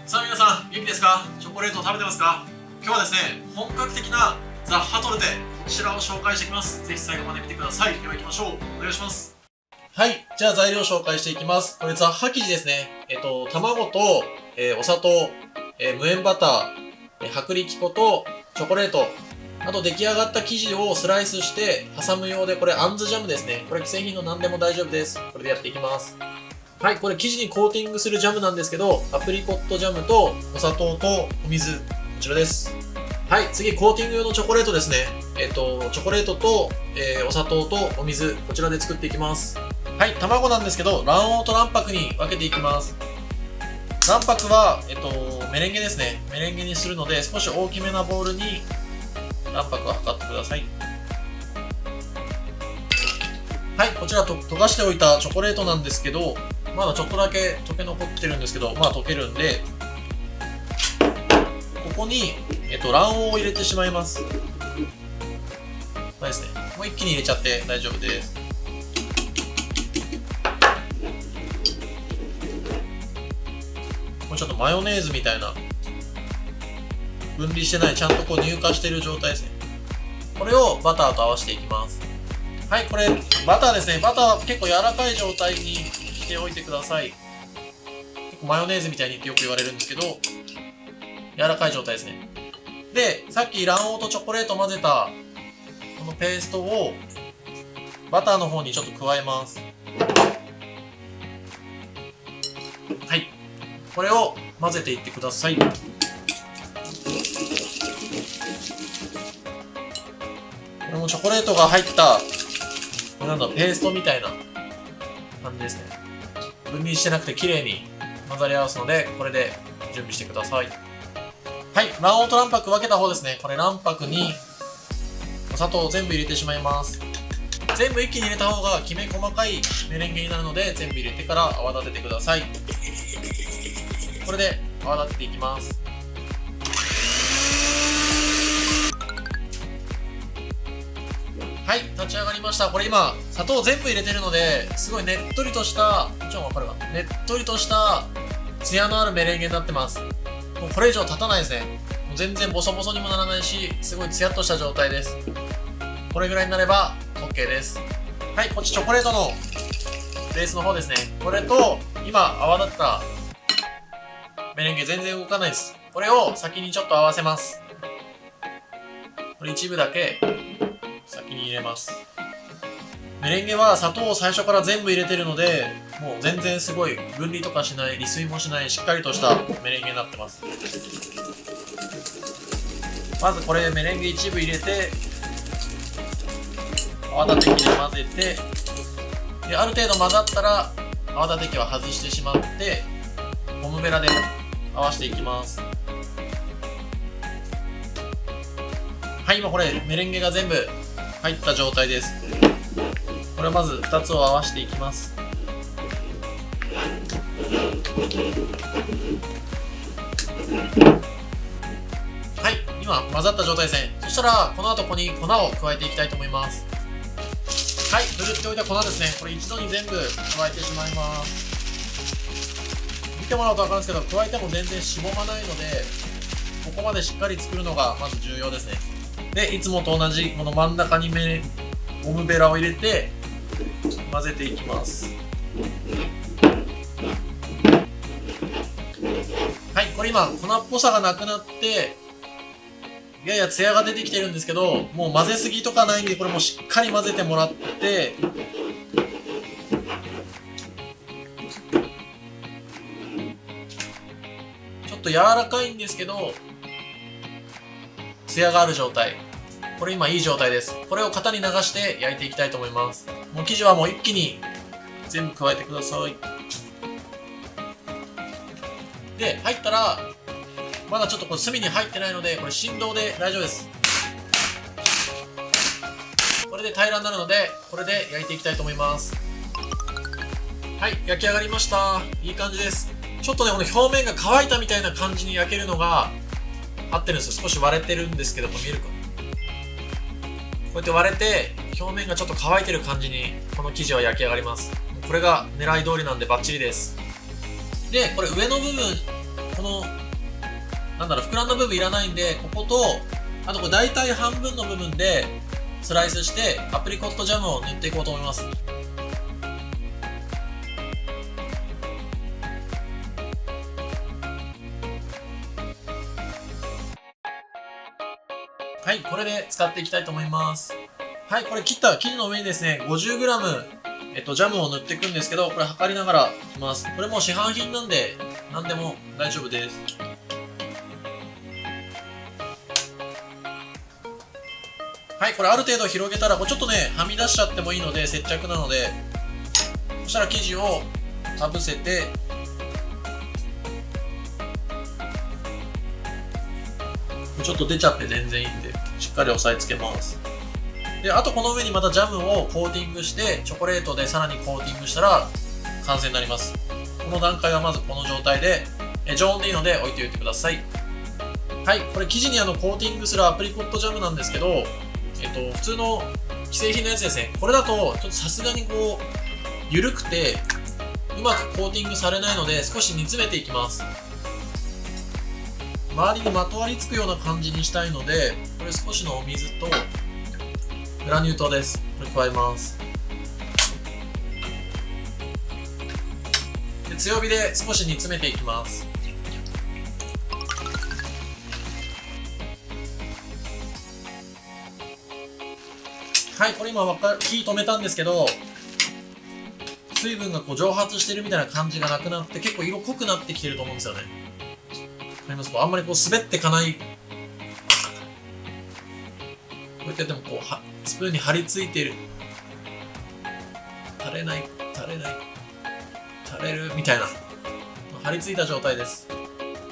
さあ皆さん、元気ですか？チョコレートを食べてますか？今日はですね、本格的なザ・ハトルテ、こちらを紹介していきます。ぜひ最後まで見てください。では行きましょう。お願いします。はい、じゃあ材料を紹介していきます。これザッハ生地ですね。卵と、お砂糖、無塩バター、薄力粉とチョコレート、あと出来上がった生地をスライスして挟む用で、これあんずジャムですね。これ既製品の何でも大丈夫です。これでやっていきます。はい、これ生地にコーティングするジャムなんですけど、アプリコットジャムとお砂糖とお水、こちらです。はい、次コーティング用のチョコレートですね。チョコレートと、お砂糖とお水、こちらで作っていきます。はい、卵なんですけど、卵黄と卵白に分けていきます。卵白は、メレンゲですね。メレンゲにするので、少し大きめなボウルに卵白を測ってください。はい、こちら溶かしておいたチョコレートなんですけど、まだちょっとだけ溶け残ってるんですけど、まあ溶けるんで、ここに、卵黄を入れてしまいます。ですね。もう一気に入れちゃって大丈夫です。もうちょっとマヨネーズみたいな、分離してない、ちゃんとこう乳化してる状態ですね。これをバターと合わせていきます。はい、これバターですね。バターは結構柔らかい状態にしておいてください。結構マヨネーズみたいにってよく言われるんですけど、柔らかい状態ですね。で、さっき卵黄とチョコレート混ぜたこのペーストをバターの方にちょっと加えます。はい、これを混ぜていってください。これもチョコレートが入ったなんだペーストみたいな感じですね。分離してなくて綺麗に混ざり合わすので、これで準備してください。はい、卵黄と卵白分けた方ですね。これ卵白にお砂糖を全部入れてしまいます。全部一気に入れた方がきめ細かいメレンゲになるので、全部入れてから泡立ててください。これで泡立てていきます。はい、立ち上がりました。これ今砂糖全部入れてるので、すごいねっとりとした、もちろんわかるかな、ねっとりとしたツヤのあるメレンゲになってます。もうこれ以上立たないですね。もう全然ボソボソにもならないし、すごいツヤっとした状態です。これぐらいになれば OK です。はい、こっちチョコレートのベースの方ですね。これと今泡立ったメレンゲ全然動かないです。これを先にちょっと合わせます。これ一部だけ先に入れます。メレンゲは砂糖を最初から全部入れてるので、もう全然すごい分離とかしない、離水もしない、しっかりとしたメレンゲになってます。まずこれメレンゲ一部入れて、泡立て器で混ぜて、である程度混ざったら泡立て器は外してしまって、ゴムベラで合わせていきます。はい、今これメレンゲが全部入った状態です。これをまず2つを合わせていきます。はい、今混ざった状態ですね。そしたらこの後ここに粉を加えていきたいと思います。はい、ふるっておいた粉ですね。これ一度に全部加えてしまいます。見てもらうと分かるんですけど、加えても全然しぼまないので、ここまでしっかり作るのがまず重要ですね。で、いつもと同じこの真ん中にゴムベラを入れて混ぜていきます。はい、これ今粉っぽさがなくなってややツヤが出てきてるんですけど、もう混ぜすぎとかないんで、これもしっかり混ぜてもらって、ちょっと柔らかいんですけどツヤがある状態。これ今いい状態です。これを型に流して焼いていきたいと思います。もう生地はもう一気に全部加えてください。で、入ったら、まだちょっとこれ隅に入ってないので、これ振動で大丈夫です。これで平らになるので、これで焼いていきたいと思います。はい、焼き上がりました。いい感じです。ちょっとね、この表面が乾いたみたいな感じに焼けるのが合ってるんですよ。少し割れてるんですけど、これ見えるかな。こうやって割れて表面がちょっと乾いてる感じにこの生地は焼き上がります。これが狙い通りなんでバッチリです。で、これ上の部分この膨らんだ部分いらないんで、ここと、あとこれ大体半分の部分でスライスしてアプリコットジャムを塗っていこうと思います。はい、これで使っていきたいと思います。はい、これ切った生地の上にですね、50g、ジャムを塗っていくんですけど、これ測りながらいきます。これもう市販品なんで、何でも大丈夫です。はい、これある程度広げたら、ちょっとね、はみ出しちゃってもいいので、接着なので、そしたら生地をかぶせて、ちょっと出ちゃって全然いいんで、しっかり押さえつけます。で、あとこの上にまたジャムをコーティングして、チョコレートでさらにコーティングしたら完成になります。この段階はまずこの状態で、常温でいいので置いておいてください。はい、これ生地にコーティングするアプリコットジャムなんですけど、普通の既製品のやつですね。これだとちょっとさすがに緩くてうまくコーティングされないので、少し煮詰めていきます。周りにまとわりつくような感じにしたいので、これ少しのお水とグラニュー糖です。これ加えます。で、強火で少し煮詰めていきます。はい、これ今火止めたんですけど、水分が蒸発してるみたいな感じがなくなって、結構色濃くなってきてると思うんですよね。わかります？あんまり滑っていかない。こうやってでもスプーンに張り付いてる。垂れるみたいな。張り付いた状態です。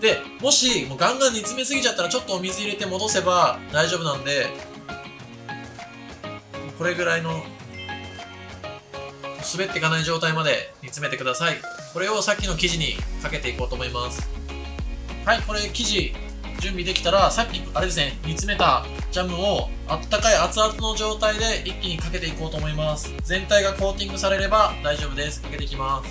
で、もしもうガンガン煮詰めすぎちゃったら、ちょっとお水入れて戻せば大丈夫なんで、これぐらいの滑っていかない状態まで煮詰めてください。これをさっきの生地にかけていこうと思います。はい、これ生地準備できたら、さっきあれですね、煮詰めたジャムをあったかい熱々の状態で一気にかけていこうと思います。全体がコーティングされれば大丈夫です。かけていきます。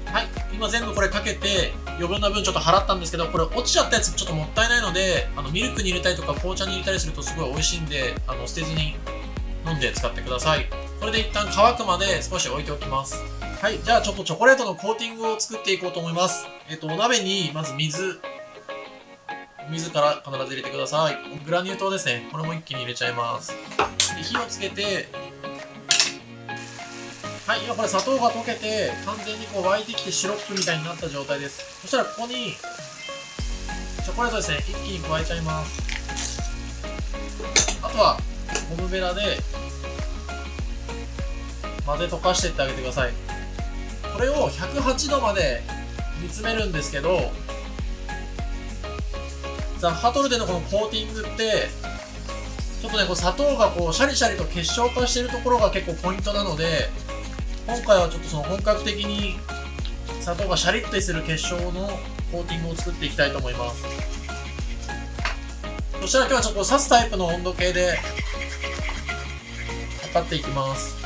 はい、今全部これかけて余分な分ちょっと払ったんですけど、これ落ちちゃったやつちょっともったいないので、ミルクに入れたりとか紅茶に入れたりするとすごい美味しいんで、捨てずに飲んで使ってください。これで一旦乾くまで少し置いておきます。はい、じゃあちょっとチョコレートのコーティングを作っていこうと思います。お鍋にまず水から必ず入れてください。グラニュー糖ですね。これも一気に入れちゃいます。で、火をつけて、はい、今これ砂糖が溶けて完全に沸いてきてシロップみたいになった状態です。そしたらここにチョコレートですね、一気に加えちゃいます。あとはゴムベラで混ぜ溶かしていってあげてください。これを108度まで煮詰めるんですけど、ザ・ハトルデのこのコーティングってちょっとね、砂糖がシャリシャリと結晶化してるところが結構ポイントなので、今回はちょっとその本格的に砂糖がシャリッとする結晶のコーティングを作っていきたいと思います。そしたら今日はちょっと刺すタイプの温度計で測っていきます。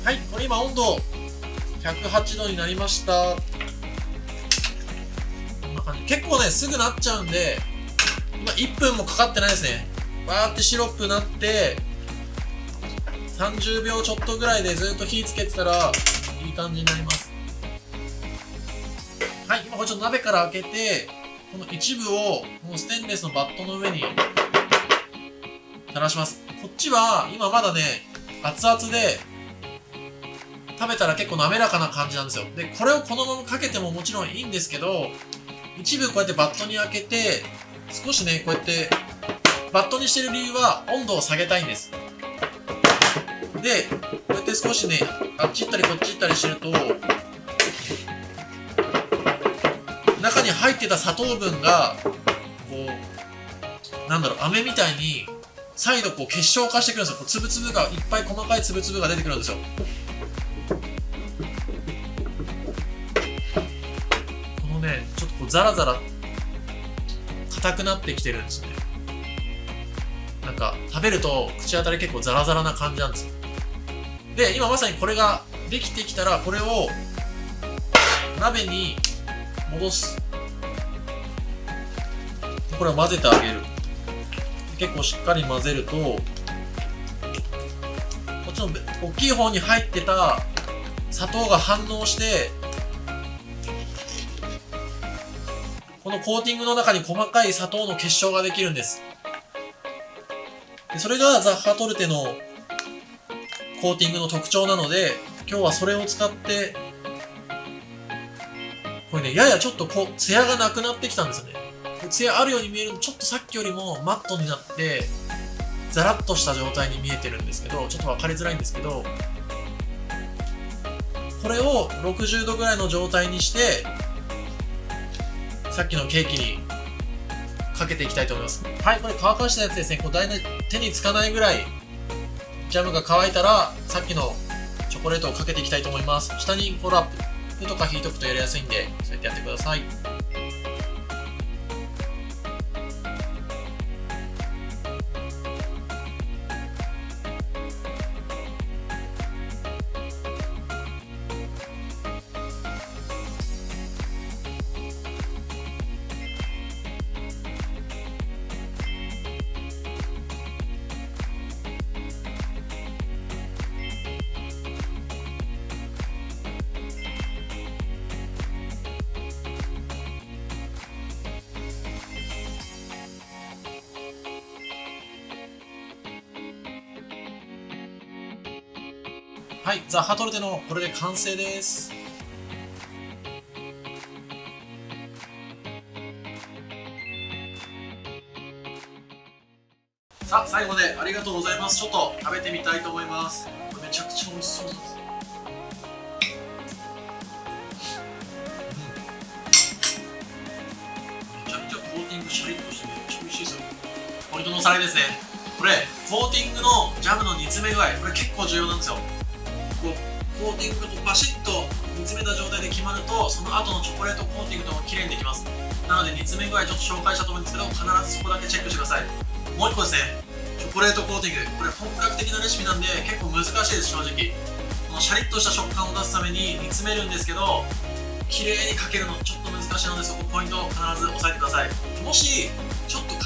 はい、これ今温度108度になりました。こんな感じ。結構ね、すぐなっちゃうんで、今1分もかかってないですね。バーってシロップになって30秒ちょっとぐらいでずっと火つけてたらいい感じになります。はい、今これちょっと鍋から開けて、この一部をこのステンレスのバットの上に垂らします。こっちは今まだね、熱々で食べたら結構滑らかな感じなんですよ。で、これをこのままかけてももちろんいいんですけど、一部こうやってバットに開けて、少しね、こうやってバットにしてる理由は温度を下げたいんです。で、こうやって少しね、あっち行ったりこっち行ったりしてると、中に入ってた砂糖分が飴みたいに再度結晶化してくるんですよ。粒々がいっぱい細かい粒々が出てくるんですよ。このね、ちょっとザラザラ硬くなってきてるんですね。なんか食べると口当たり結構ザラザラな感じなんですよ。で今まさにこれができてきたら、これを鍋に戻す。これを混ぜてあげる。結構しっかり混ぜると、こっちの大きい方に入ってた砂糖が反応して、このコーティングの中に細かい砂糖の結晶ができるんです。でそれがザッハトルテのコーティングの特徴なので、今日はそれを使って、これね、ややちょっとツヤがなくなってきたんですよね。ツヤあるように見えるの、ちょっとさっきよりもマットになって、ザラッとした状態に見えてるんですけど、ちょっと分かりづらいんですけど、これを60度ぐらいの状態にして、さっきのケーキにかけていきたいと思います。はい、これ乾かしたやつですね。こうだいたい手につかないぐらいジャムが乾いたら、さっきのチョコレートをかけていきたいと思います。下にラップとか引いとくとやりやすいんで、そうやってやってください。はい、ザ・ハトルテのこれで完成です。さあ、最後までありがとうございます。ちょっと食べてみたいと思います。これめちゃくちゃ美味しそうです。めちゃくちゃコーティングシャリッとしてめっちゃ美味しいですよ。ポイントのおさらいですね。これ、コーティングのジャムの煮詰め具合、これ結構重要なんですよ。こうコーティングとバシッと煮詰めた状態で決まると、その後のチョコレートコーティングとも綺麗にできます。なので煮詰め具合ちょっと紹介したと思うんですけど、必ずそこだけチェックしてください。もう一個ですね、チョコレートコーティング、これ本格的なレシピなんで結構難しいです。正直このシャリッとした食感を出すために煮詰めるんですけど、綺麗にかけるのちょっと難しいので、そこポイントを必ず押さえてください。もしちょっと塊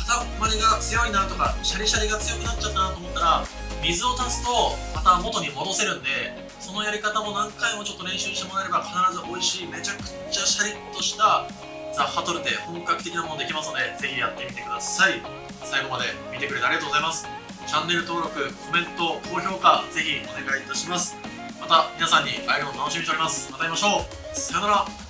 が強いなとかシャリシャリが強くなっちゃったなと思ったら、水を足すとまた元に戻せるんで、そのやり方も何回もちょっと練習してもらえれば必ず美味しい、めちゃくちゃシャリッとしたザ・ハトルテ、本格的なものできますので、ぜひやってみてください。最後まで見てくれてありがとうございます。チャンネル登録、コメント、高評価、ぜひお願いいたします。また皆さんに会えるのを楽しみにしております。また会いましょう。さよなら。